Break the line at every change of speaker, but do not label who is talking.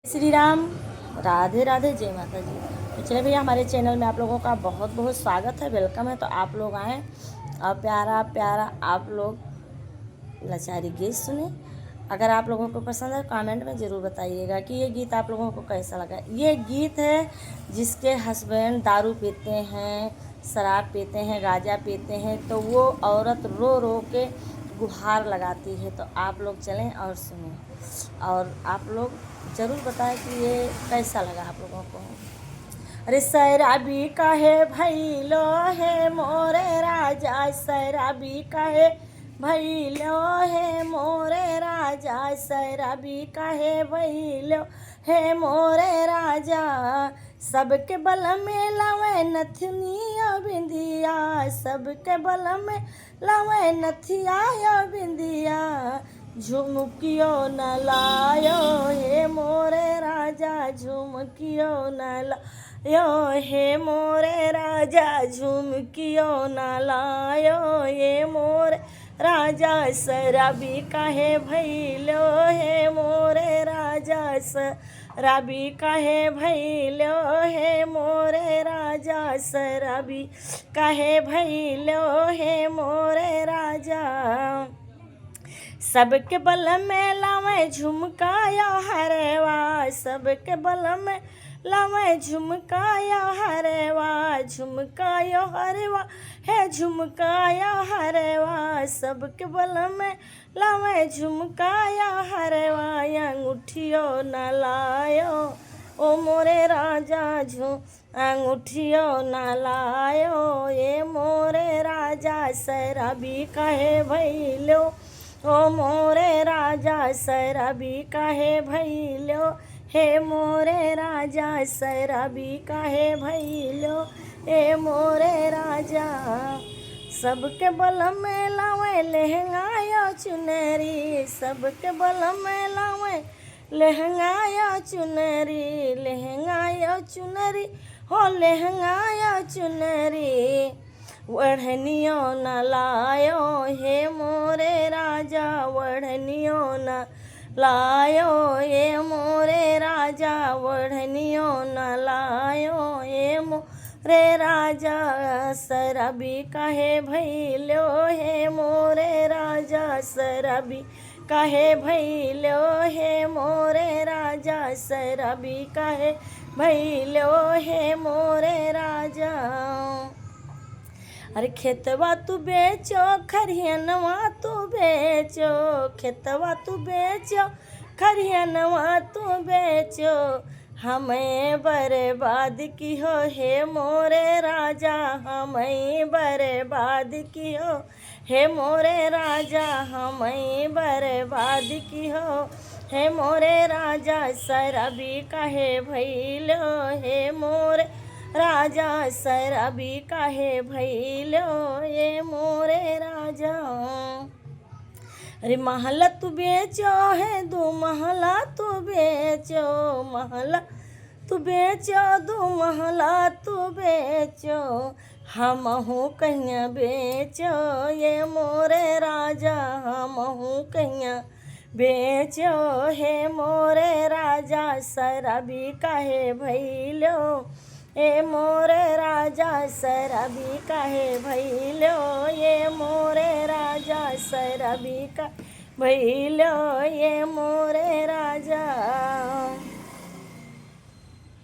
श्री राम। राधे राधे, जय माता जी। तो चलिए भैया, हमारे चैनल में आप लोगों का बहुत बहुत स्वागत है, वेलकम है। तो आप लोग आए और प्यारा प्यारा आप लोग लाचारी गीत सुने। अगर आप लोगों को पसंद है कमेंट में ज़रूर बताइएगा कि ये गीत आप लोगों को कैसा लगा। ये गीत है जिसके हस्बैंड दारू पीते हैं, शराब पीते हैं, गांजा पीते हैं, तो वो औरत रो रो के गुहार लगाती है। तो आप लोग चलें और सुनें और आप लोग ज़रूर बताएं कि ये कैसा लगा आप लोगों को। अरे शराबी काहे भइलो है मोरे राजा, शराबी काहे भइलो है मोरे राजा, शराबी काहे भइलो है मोरे राजा। सबके बल में लावे नथनिया बिंदिया, सबके बल में लावे नथिया बिंदिया, झुमकियो न लायो हे मोरे राजा, झुमकियो न लायो हे मोरे राजा, झुमकियो न लायो हे मोरे राजा। शराबी काहे भइलो हे मोरे राजा, शराबी काहे भइलो हे मोरे राजा, शराबी काहे भइलो हे मोरे राजा। सबके बल में लावे झुमकाया हरवा, सबके बल में लावे झुमकाया हरवा, झुमकाया हरवा है झुमकाया हरवा। सबके बल में लावे झुमकाया हरवा, अंगूठियो न लायो ओ मोरे राजा, अंगूठियो न लायो ये मोरे राजा। शराबी काहे भइलो ओ मोरे राजा, शराबी काहे भइलो हे मोरे राजा, शराबी काहे भइलो हे मोरे राजा। सबके बल में लावे लहंगाया चुनरी, सबके बल में लावे लहंगाया चुनरी, लहंगाया चुनरी हो लहंगाया चुनरी। वढ़नियो न लायो हे मोरे राजा, वढ़नियो न लायो हे मोरे राजा, वढ़नियो न लायो हे मोरे राजा। शराबी काहे भइलो हे मोरे राजा, शराबी काहे भइलो हे मोरे राजा, शराबी काहे भइलो हे मोरे राजा। अरे खेतवा तू बेचो, खरिहनवा तू बेचो, खेतवा तू बेचो, खरिहनवा तू बेचो, हमें बर्बाद की हो हे मोरे राजा, हमें बर्बाद की हो हे मोरे राजा, हमें बर्बाद की हो हे मोरे राजा। शराबी काहे भइलो हे मोरे राजा, शराबी काहे भइलो ये मोरे राजा। अरे महला तू बेचो है, दो महला तू बेचो, महला तू बेचो, दो महला तू बेचो, हमहू कहिया बेचो ये मोरे राजा, हमहू कहिया बेचो हे मोरे राजा। शराबी काहे भइलो ए मोरे राजा, शराबी काहे भइलो ये मोरे राजा, शराबी का भइलो ये मोरे राजा।